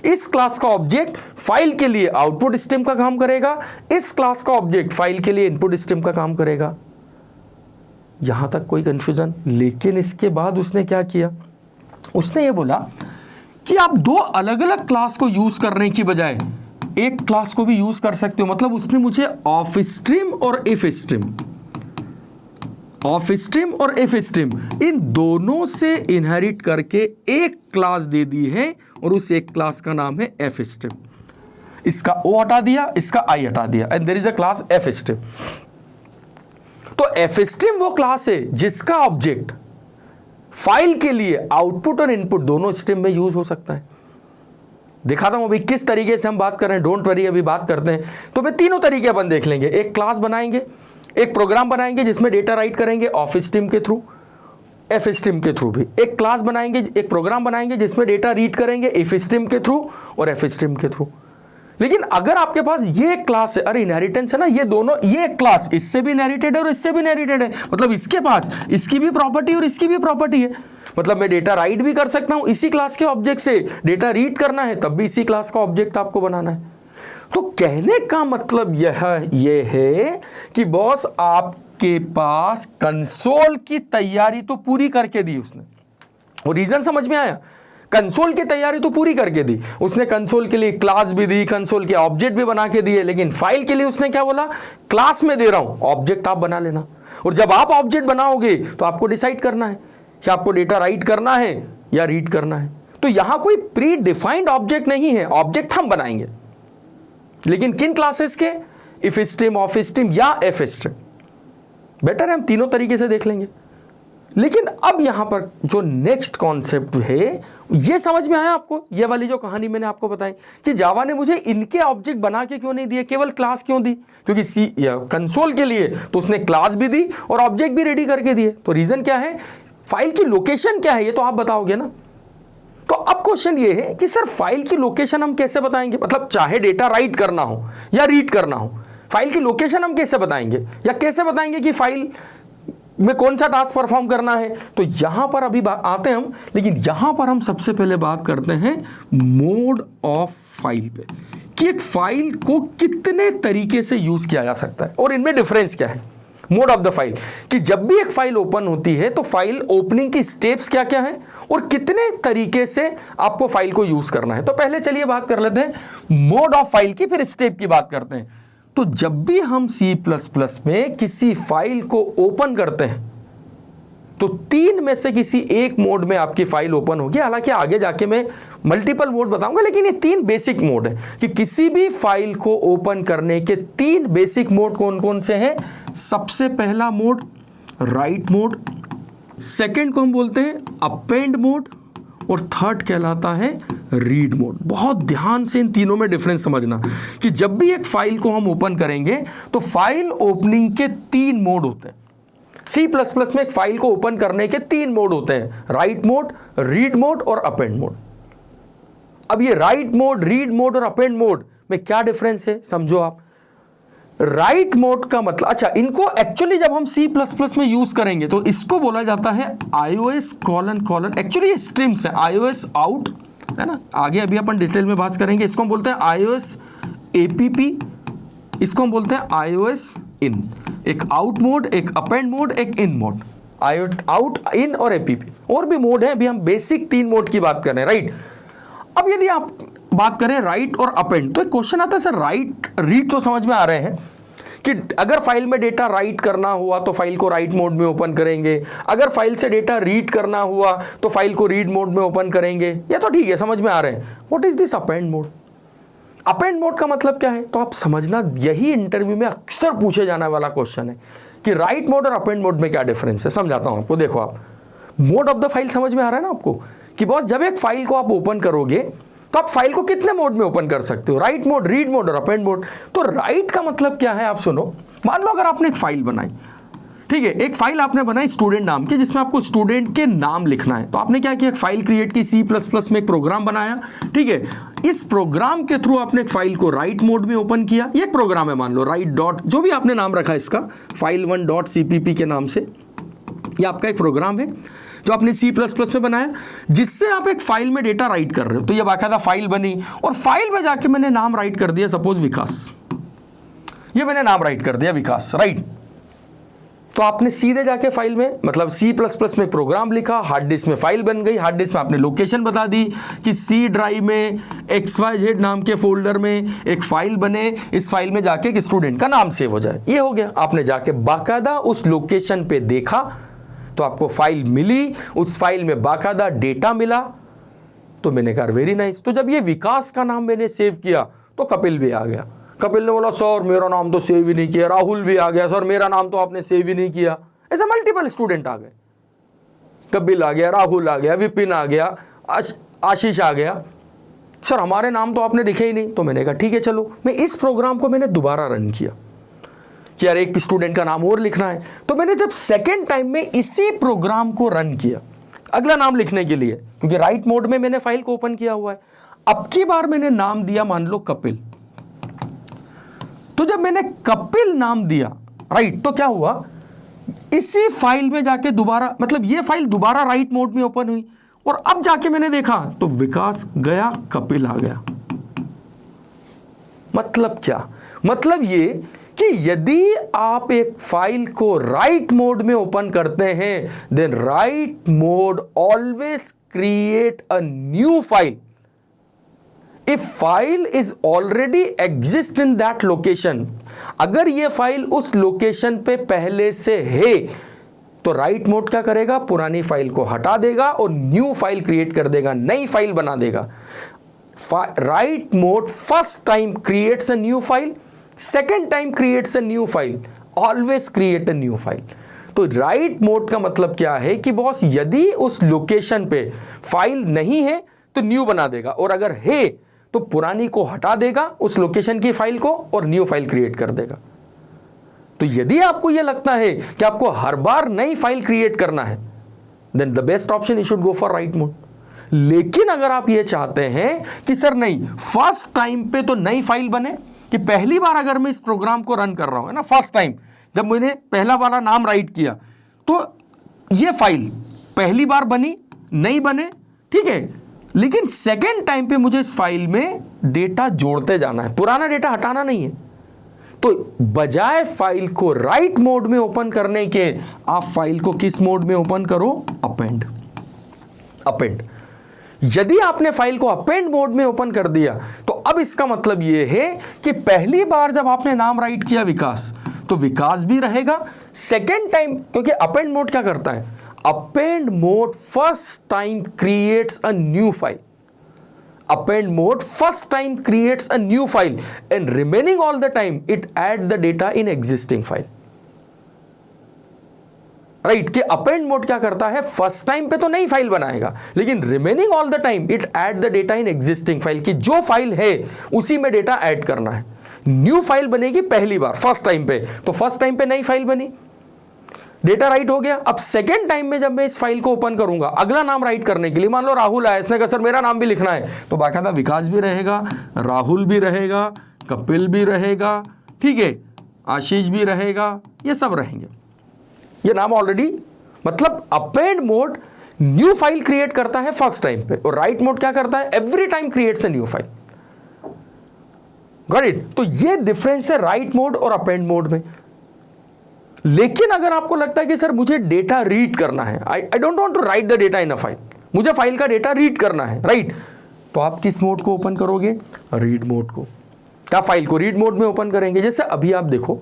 S1: इस क्लास का ऑब्जेक्ट फाइल के लिए आउटपुट स्ट्रीम का काम करेगा, इस क्लास का ऑब्जेक्ट फाइल के लिए इनपुट स्ट्रीम का काम करेगा। यहां तक कोई कंफ्यूजन? लेकिन इसके बाद उसने क्या किया, उसने ये बोला कि आप 2 अलग अलग क्लास को यूज करने की बजाय एक क्लास को भी यूज कर सकते हो। मतलब उसने मुझे ऑफ स्ट्रीम और इफ स्ट्रीम, ऑफ स्ट्रीम और इफ स्ट्रीम इन दोनों से इनहेरिट करके एक क्लास दे दी है, और उस एक क्लास का नाम है एफ स्ट्रीम। इसका ओ हटा दिया, इसका आई हटा दिया, and there is a class F stream. तो एफ स्ट्रीम वो क्लास है जिसका ऑब्जेक्ट फाइल के लिए आउटपुट और इनपुट दोनों स्ट्रीम में यूज हो सकता है। दिखाता हूं अभी किस तरीके से हम बात कर रहे हैं, डोंट वरी, अभी बात करते हैं। तो मैं तीनों तरीके अपन देख लेंगे, एक क्लास बनाएंगे, एक प्रोग्राम बनाएंगे जिसमें डेटा राइट करेंगे ऑफ स्ट्रीम के थ्रू, एफ स्ट्रीम के थ्रू भी, एक क्लास बनाएंगे, एक प्रोग्राम बनाएंगे जिसमें डेटा रीड करेंगे इफ स्ट्रीम के थ्रू और एफ स्ट्रीम के थ्रू। लेकिन अगर आपके पास ये क्लास है, अरे इनहेरिटेंस है ना, ये दोनों, ये क्लास इससे भी इनहेरिटेड है और इससे भी इनहेरिटेड है, मतलब इसके पास इसकी भी प्रॉपर्टी और इसकी भी प्रॉपर्टी है। मतलब मैं डेटा राइट भी कर सकता हूं इसी क्लास के ऑब्जेक्ट से, डेटा रीड करना है तब भी इसी क्लास का ऑब्जेक्ट आपको बनाना है। तो कहने का मतलब ये है कि बॉस आपके पास कंसोल की तैयारी तो पूरी करके दी उसने, और रीजन समझ में आया, कंसोल की तैयारी तो पूरी करके दी उसने, कंसोल के लिए क्लास भी दी, कंसोल के ऑब्जेक्ट भी बना के दिए, लेकिन फाइल के लिए उसने क्या बोला, क्लास में दे रहा हूं, ऑब्जेक्ट आप बना लेना। और जब आप ऑब्जेक्ट बनाओगे तो आपको डिसाइड करना है कि आपको डेटा राइट करना है या रीड करना है। तो यहां कोई प्री डिफाइंड ऑब्जेक्ट नहीं है, ऑब्जेक्ट हम बनाएंगे, लेकिन किन क्लासेस के, इफ स्ट्रीम, ऑफ स्ट्रीम या एफ स्ट्रीम। बेटर है हम तीनों तरीके से देख लेंगे। लेकिन अब यहां पर जो नेक्स्ट कॉन्सेप्ट है ये समझ में आया आपको, ये वाली जो कहानी मैंने आपको बताई कि जावा ने मुझे इनके ऑब्जेक्ट बना के क्यों नहीं दिए, केवल क्लास क्यों दी, क्योंकि सी या कंसोल के लिए तो उसने क्लास भी दी और ऑब्जेक्ट भी रेडी करके दिए। तो रीजन क्या है, फाइल की लोकेशन क्या है ये तो आप बताओगे ना। तो अब क्वेश्चन ये है कि सर फाइल की लोकेशन हम कैसे बताएंगे, मतलब चाहे डेटा राइट करना हो या रीड करना हो, फाइल की लोकेशन हम कैसे बताएंगे, या कैसे बताएंगे कि फाइल में कौन सा टास्क परफॉर्म करना है। तो यहां पर अभी आते हैं हम, लेकिन यहां पर हम सबसे पहले बात करते हैं मोड ऑफ फाइल पे, कि एक फाइल को कितने तरीके से यूज किया जा सकता है और इनमें डिफरेंस क्या है। मोड ऑफ द फाइल, कि जब भी एक फाइल ओपन होती है तो फाइल ओपनिंग की स्टेप्स क्या क्या है और कितने तरीके से आपको फाइल को यूज करना है। तो पहले चलिए बात कर लेते हैं मोड ऑफ फाइल की, फिर स्टेप की बात करते हैं। तो जब भी हम C++ में किसी फाइल को ओपन करते हैं तो 3 में से किसी एक मोड में आपकी फाइल ओपन होगी। हालांकि आगे जाके मैं मल्टीपल मोड बताऊंगा, लेकिन ये 3 बेसिक मोड है कि किसी भी फाइल को ओपन करने के 3 बेसिक मोड कौन कौन से हैं। सबसे पहला मोड राइट मोड, सेकंड को हम बोलते हैं अपेंड मोड, और थर्ड कहलाता है रीड मोड। बहुत ध्यान से इन तीनों में डिफरेंस समझना कि जब भी एक फाइल को हम ओपन करेंगे तो फाइल ओपनिंग के 3 मोड होते हैं। C++ में एक फाइल को ओपन करने के 3 मोड होते हैं, राइट मोड, रीड मोड और अपेंड मोड। अब ये राइट मोड, रीड मोड और अपेंड मोड में क्या डिफरेंस है समझो आप। राइट मोड का मतलब, अच्छा इनको एक्चुअली जब हम C++ में यूज करेंगे तो इसको बोला जाता है iOS कॉलन कॉलन, एक्चुअली ये स्ट्रीम्स है, iOS आउट है ना, आगे अभी अपन डिटेल में बात करेंगे। इसको हम बोलते हैं iOS APP, इसको हम बोलते हैं iOS इन, एक आउट मोड, एक अपेंड मोड, एक इन मोड, आउट इन और APP, और भी मोड है, अभी हम बेसिक 3 मोड की बात कर रहे हैं, राइट। अब यदि आप बात करें राइट और अपेंड, तो एक क्वेश्चन आता है सर राइट रीड तो समझ में आ रहे हैं कि अगर फाइल में डेटा राइट करना हुआ तो फाइल को राइट मोड में ओपन करेंगे, अगर फाइल से डेटा रीड करना हुआ तो फाइल को रीड मोड में ओपन करेंगे, ये तो ठीक है, समझ में आ रहे हैं। What is this append mode? Append mode का मतलब क्या है? तो आप समझना, यही इंटरव्यू में अक्सर पूछे जाने वाला क्वेश्चन है कि राइट मोड और अपेंड मोड में क्या डिफरेंस है। समझाता हूं आपको, देखो आप मोड ऑफ द फाइल समझ में आ रहा है ना आपको, कि बॉस जब एक फाइल को आप ओपन करोगे तो आप फाइल को कितने मोड में ओपन कर सकते हो, राइट मोड, रीड मोड और अपेंड मोड। तो राइट का मतलब क्या है आप सुनो, मान लो अगर आपने एक फाइल बनाई, ठीक है, एक फाइल आपने बनाई स्टूडेंट नाम की, जिसमें आपको स्टूडेंट के नाम लिखना है। तो आपने क्या किया, एक फाइल क्रिएट की, C++ में एक प्रोग्राम बनाया, ठीक है। इस प्रोग्राम के थ्रू आपने एक फाइल को राइट मोड में ओपन किया, ये एक प्रोग्राम है, मान लो राइट डॉट, जो भी आपने नाम रखा इसका, file1.cpp के नाम से, ये आपका एक प्रोग्राम है जो आपने C++ में बनाया, जिससे आप एक फाइल में डेटा राइट कर रहे हो। तो ये बाकायदा फाइल बनी, और फाइल में जाके मैंने नाम राइट कर दिया, सपोज विकास, ये मैंने नाम राइट कर दिया विकास, राइट। तो आपने सीधे जाके फाइल में, मतलब C++ में प्रोग्राम लिखा, हार्ड डिस्क में फाइल बन गई, हार्ड डिस्क में आपने लोकेशन बता दी कि C ड्राइव में XYZ नाम के फोल्डर में एक फाइल बने, इस फाइल में जाके एक स्टूडेंट का नाम सेव हो जाए, ये हो गया। आपने जाके बाकायदा उस लोकेशन पे देखा तो आपको फाइल मिली, उस फाइल में बाकायदा डेटा मिला, तो मैंने कहा वेरी नाइस। तो जब ये विकास का नाम मैंने सेव किया तो कपिल भी आ गया, कपिल ने बोला सर मेरा नाम तो सेव ही नहीं किया, राहुल भी आ गया, सर मेरा नाम तो आपने सेव ही नहीं किया। ऐसे मल्टीपल स्टूडेंट आ गए, कपिल आ गया, राहुल आ गया, विपिन आ गया, आशीष आ गया, सर हमारे नाम तो आपने लिखे ही नहीं। तो मैंने कहा ठीक है चलो, मैं इस प्रोग्राम को मैंने दोबारा रन किया कि यार एक स्टूडेंट का नाम और लिखना है। तो मैंने जब सेकेंड टाइम में इसी प्रोग्राम को रन किया अगला नाम लिखने के लिए, क्योंकि राइट मोड में मैंने फाइल को ओपन किया हुआ है, अब की बार मैंने नाम दिया मान लो कपिल। तो जब मैंने कपिल नाम दिया, राइट, तो क्या हुआ, इसी फाइल में जाके दोबारा, मतलब ये फाइल दोबारा राइट मोड में ओपन हुई, और अब जाके मैंने देखा तो विकास गया, कपिल आ गया। मतलब क्या, मतलब ये कि यदि आप एक फाइल को राइट मोड में ओपन करते हैं, then write mode always create a new file if file is already exist in that location. अगर ये फाइल उस लोकेशन पे पहले से है तो राइट मोड क्या करेगा, पुरानी फाइल को हटा देगा और न्यू फाइल क्रिएट कर देगा, नई फाइल बना देगा। Right mode first time creates a new file, second time creates a new file, always create a new file. तो राइट मोड का मतलब क्या है कि बॉस यदि उस लोकेशन पे फाइल नहीं है तो न्यू बना देगा, और अगर है तो पुरानी को हटा देगा, उस लोकेशन की फाइल को, और न्यू फाइल क्रिएट कर देगा। तो यदि आपको यह लगता है कि आपको हर बार नई फाइल क्रिएट करना है, then the best option you should go for write mode. लेकिन अगर आप ये चाहते हैं कि सर नहीं, फर्स्ट टाइम पे तो नई फाइल बने, कि पहली बार अगर मैं इस प्रोग्राम को रन कर रहा हूं, है ना, फर्स्ट टाइम जब मैंने पहला वाला नाम राइट किया तो ये फाइल पहली बार बनी, नई बने, ठीक है, लेकिन सेकेंड टाइम पे मुझे इस फाइल में डेटा जोड़ते जाना है, पुराना डेटा हटाना नहीं है। तो बजाय फाइल को राइट मोड में ओपन करने के, आप फाइल को किस मोड में ओपन करो, अपेंड। अपेंड, यदि आपने फाइल को अपेंड मोड में ओपन कर दिया तो अब इसका मतलब यह है कि पहली बार जब आपने नाम राइट किया विकास, तो विकास भी रहेगा। सेकेंड टाइम, क्योंकि अपेंड मोड क्या करता है, append mode first time creates a new file, append mode first time creates a new file and remaining all the time it add the data in existing file, right. कि append mode क्या करता है, first time पे तो नई file बनाएगा, लेकिन remaining all the time it add the data in existing file, कि जो फाइल है उसी में डेटा ऐड करना है। न्यू फाइल बनेगी पहली बार फर्स्ट टाइम पे, तो फर्स्ट टाइम पे नई फाइल बनी, डेटा राइट हो गया। अब सेकेंड टाइम में जब मैं इस फाइल को ओपन करूंगा अगला नाम राइट करने के लिए, मान लो राहुल आया, इसने कहा सर मेरा नाम भी लिखना है, तो बाकायदा विकास भी रहेगा, राहुल भी रहेगा, कपिल भी रहेगा, ठीक है, आशीष भी रहेगा, ये सब रहेंगे। ये नाम ऑलरेडी, मतलब append mode new file create करता है फर्स्ट टाइम पे, और राइट मोड क्या करता है, every time creates a new file. Got it? तो ये डिफरेंस है राइट मोड और अपेंड मोड में। लेकिन अगर आपको लगता है कि सर मुझे डेटा रीड करना है, I don't want to write the data in a file, मुझे फाइल का डेटा रीड करना है, राइट? तो आप किस मोड को ओपन करोगे? रीड मोड को। क्या फाइल को रीड मोड में ओपन करेंगे? जैसे अभी आप देखो,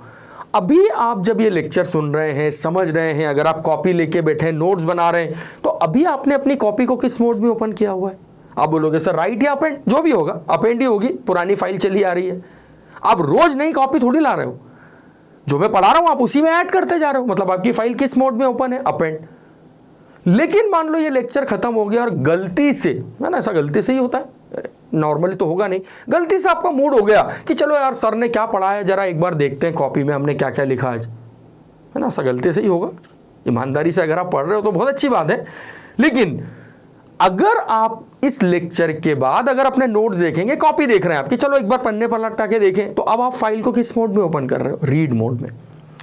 S1: अभी आप जब ये लेक्चर सुन रहे हैं, समझ रहे हैं, अगर आप कॉपी लेके बैठे हैं, नोट्स बना रहे हैं, तो अभी आपने अपनी कॉपी को किस मोड में ओपन किया हुआ है? आप बोलोगे सर राइट या अपेंड, जो भी होगा, अपेंड ही होगी, पुरानी फाइल चली आ रही है। आप रोज नई कॉपी थोड़ी ला रहे हो, जो मैं पढ़ा रहा हूं आप उसी में ऐड करते जा रहे हो, मतलब आपकी फाइल किस मोड में ओपन है? अपेंड। लेकिन मान लो ये लेक्चर खत्म हो गया और गलती से, है ना, ऐसा गलती से ही होता है, नॉर्मली तो होगा नहीं, गलती से आपका मूड हो गया कि चलो यार सर ने क्या पढ़ाया है जरा एक बार देखते हैं कॉपी में हमने क्या क्या लिखा आज, है ना, ऐसा गलती से ही होगा। ईमानदारी से अगर आप पढ़ रहे हो तो बहुत अच्छी बात है। लेकिन अगर आप इस लेक्चर के बाद अगर अपने नोट्स देखेंगे, कॉपी देख रहे हैं आपकी, चलो एक बार पन्ने पर लटा के देखें, तो अब आप फाइल को किस मोड में ओपन कर रहे हो? रीड मोड में।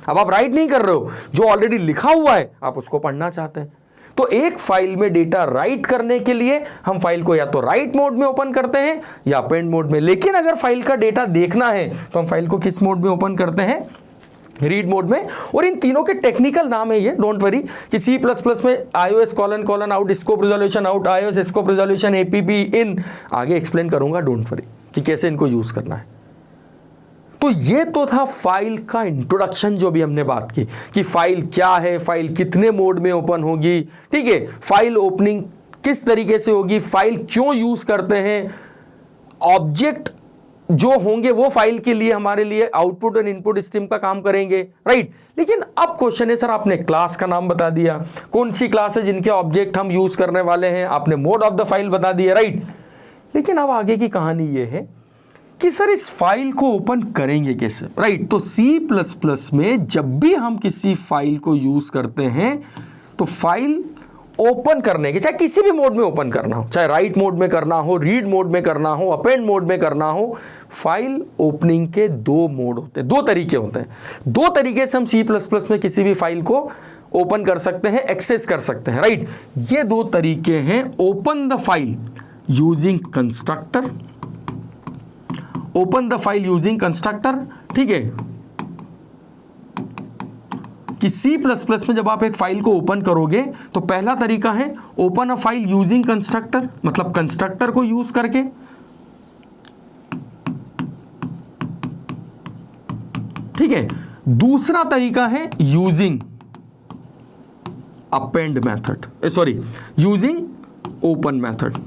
S1: अब आप राइट नहीं कर रहे हो, जो ऑलरेडी लिखा हुआ है आप उसको पढ़ना चाहते हैं। तो एक फाइल में डेटा राइट करने के लिए हम फाइल को या तो राइट मोड में ओपन करते हैं या अपेंड मोड में। लेकिन अगर फाइल का डेटा देखना है तो हम फाइल को किस मोड में ओपन करते हैं? रीड मोड में। और इन तीनों के टेक्निकल नाम है ये, डोंट वरी, कि C++ में iOS : out, scope resolution out, iOS scope resolution APP इन, आगे एक्सप्लेन करूंगा, डोंट वरी, कि कैसे इनको यूज करना है। तो ये तो था फाइल का इंट्रोडक्शन, जो भी हमने बात की कि फाइल क्या है, फाइल कितने मोड में ओपन होगी, ठीक है, फाइल ओपनिंग किस तरीके से होगी, फाइल क्यों यूज करते हैं, ऑब्जेक्ट जो होंगे वो फाइल के लिए हमारे लिए आउटपुट और इनपुट स्ट्रीम का काम करेंगे, राइट? लेकिन अब क्वेश्चन है सर आपने क्लास का नाम बता दिया, कौन सी क्लास है जिनके ऑब्जेक्ट हम यूज करने वाले हैं, आपने मोड ऑफ द फाइल बता दिया, राइट? लेकिन अब आगे की कहानी ये है कि सर इस फाइल को ओपन करेंगे कैसे, राइट? तो C++ में जब भी हम किसी फाइल को यूज करते हैं तो फाइल ओपन करने के, चाहे किसी भी मोड में ओपन करना हो, चाहे राइट मोड में करना हो, रीड मोड में करना हो, अपेंड मोड में करना हो, फाइल ओपनिंग के दो मोड होते हैं, दो तरीके होते हैं। दो तरीके से हम C++ में किसी भी फाइल को ओपन कर सकते हैं, एक्सेस कर सकते हैं, राइट? ये दो तरीके हैं, open the file using constructor, open the file using constructor, ठीक है, कि C++ में जब आप एक फाइल को ओपन करोगे तो पहला तरीका है open a file using constructor, मतलब कंस्ट्रक्टर को यूज करके, ठीक है। दूसरा तरीका है using append method, using open method,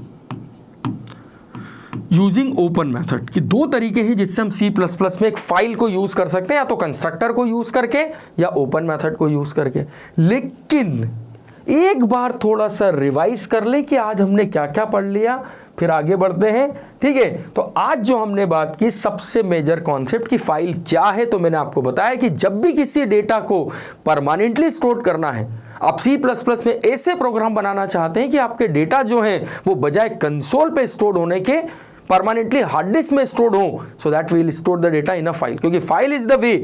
S1: using open method की दो तरीके हैं जिससे हम C++ में एक फाइल को यूज कर सकते हैं, या तो कंस्ट्रक्टर को यूज करके या ओपन मेथड को यूज करके। लेकिन एक बार थोड़ा सा रिवाइज कर ले कि आज हमने क्या क्या पढ़ लिया, फिर आगे बढ़ते हैं, ठीक है। तो आज जो हमने बात की सबसे मेजर कॉन्सेप्ट की फाइल क्या है, तो मैंने आपको बताया कि जब भी किसी डेटा को परमानेंटली स्टोर करना है, आप C++ में ऐसे प्रोग्राम बनाना चाहते हैं कि आपके डेटा जो है वो बजाय कंसोल पे स्टोर होने के परमानेंटली हार्ड डिस्क में स्टोर्ड हो, so that we will store the data in a file, क्योंकि file is the way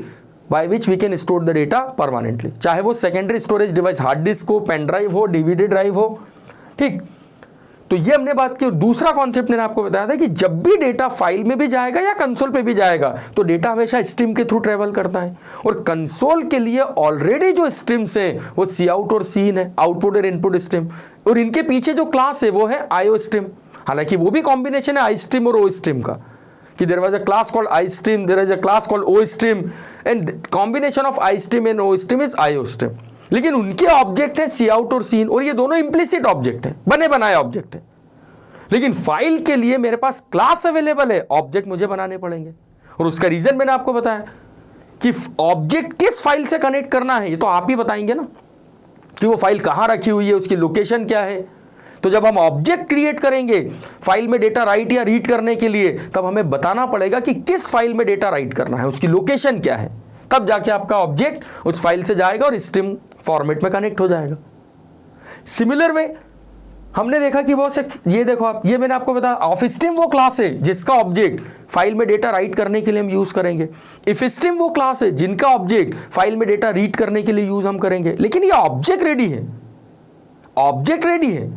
S1: by which we can store the data permanently, चाहे वो secondary storage device hard disk हो, pen drive हो, DVD drive हो, ठीक। तो ये हमने बात की। दूसरा कॉन्सेप्ट मैंने आपको बताया था कि जब भी डेटा फाइल में भी जाएगा या कंसोल पे भी जाएगा तो डेटा हमेशा स्ट्रीम के थ्रू ट्रेवल करता है, और कंसोल के लिए ऑलरेडी जो स्ट्रीम्स हैं वो सी आउट और सी इन है, आउटपुट और इनपुट स्ट्रीम, और इनके पीछे जो क्लास है वो है IO स्ट्रीम। हालांकि वो भी कॉम्बिनेशन है iStream और OStream का, कि there was a class called iStream, there is a class called OStream, and combination of iStream and OStream is IOStream। लेकिन उनके ऑब्जेक्ट है सी आउट और सी इन, और ये दोनों इंप्लिसिट ऑब्जेक्ट है, बने बनाए ऑब्जेक्ट है। लेकिन फाइल के लिए मेरे पास क्लास अवेलेबल है, ऑब्जेक्ट मुझे बनाने पड़ेंगे, और उसका रीजन मैंने आपको बताया कि ऑब्जेक्ट किस फाइल से कनेक्ट करना है, ये तो आप ही बताएंगे ना, कि वो फाइल कहां रखी हुई है, उसकी लोकेशन क्या है। तो जब हम ऑब्जेक्ट क्रिएट करेंगे फाइल में डेटा राइट या रीड करने के लिए, तब हमें बताना पड़ेगा कि किस फाइल में डेटा राइट करना है, उसकी लोकेशन क्या है, तब जाके आपका ऑब्जेक्ट उस फाइल से जाएगा और स्ट्रीम फॉर्मेट में कनेक्ट हो जाएगा। सिमिलर वे हमने देखा कि बॉस ये देखो आप, ये मैंने आपको बताया ऑफ स्ट्रीम वो क्लास है जिसका ऑब्जेक्ट फाइल में डेटा राइट करने के लिए हम यूज करेंगे। इफ स्ट्रीम वो क्लास है जिनका ऑब्जेक्ट फाइल में डेटा रीड करने के लिए यूज हम करेंगे। लेकिन ये ऑब्जेक्ट रेडी है, ऑब्जेक्ट रेडी है,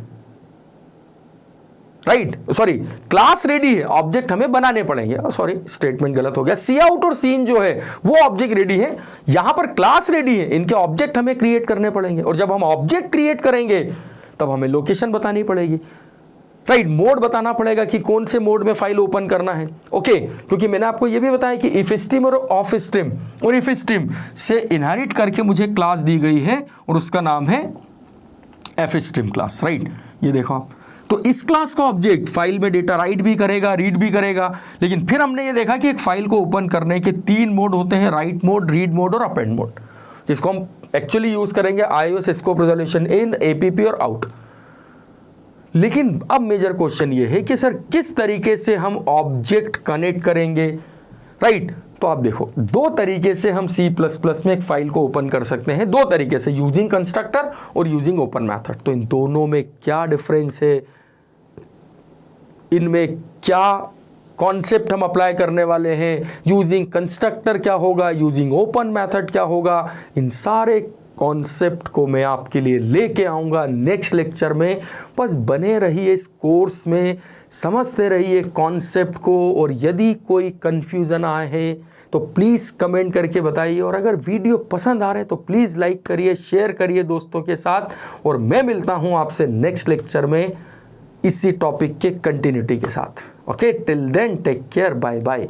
S1: राइट, सॉरी क्लास रेडी है, ऑब्जेक्ट हमें बनाने पड़ेंगे। सॉरी स्टेटमेंट गलत हो गया। सी आउट और सी इन जो है वो ऑब्जेक्ट रेडी है, यहां पर क्लास रेडी है, इनके ऑब्जेक्ट हमें क्रिएट करने पड़ेंगे। और जब हम ऑब्जेक्ट क्रिएट करेंगे तब हमें लोकेशन बतानी पड़ेगी, राइट, मोड बताना पड़ेगा कि कौन से मोड में फाइल ओपन करना है। ओके, क्योंकि मैंने आपको यह भी बताया कि इफ स्ट्रीम और ऑफ स्ट्रीम और इफ स्ट्रीम से इनहेरिट करके मुझे क्लास दी गई है और उसका नाम है एफ स्ट्रीम क्लास, राइट। ये देखो आप, तो इस क्लास का ऑब्जेक्ट फाइल में डेटा राइट भी करेगा, रीड भी करेगा। लेकिन फिर हमने ये देखा कि एक फाइल को ओपन करने के 3 मोड होते हैं, राइट मोड, रीड मोड और अपेंड मोड, जिसको हम एक्चुअली यूज करेंगे iOS scope resolution in, APP और आउट। लेकिन अब मेजर क्वेश्चन ये है कि सर किस तरीके से हम ऑब्जेक्ट कनेक्ट करेंगे, राइट। तो आप देखो 2 तरीके से हम C++ में एक फाइल को ओपन कर सकते हैं, 2 तरीके से, यूजिंग कंस्ट्रक्टर और यूजिंग ओपन मेथड। तो इन दोनों में क्या डिफरेंस है, इनमें क्या कॉन्सेप्ट हम अप्लाई करने वाले हैं, यूजिंग कंस्ट्रक्टर क्या होगा, यूजिंग ओपन मेथड क्या होगा, इन सारे कॉन्सेप्ट को मैं आपके लिए लेके आऊँगा नेक्स्ट लेक्चर में। बस बने रहिए इस कोर्स में, समझते रहिए कॉन्सेप्ट को, और यदि कोई कन्फ्यूज़न आए है तो प्लीज़ कमेंट करके बताइए। और अगर वीडियो पसंद आ रहे हैं तो प्लीज़ लाइक करिए, शेयर करिए दोस्तों के साथ। और मैं मिलता हूँ आपसे नेक्स्ट लेक्चर में इसी टॉपिक के कंटिन्यूटी के साथ। Okay, till then take care, bye bye.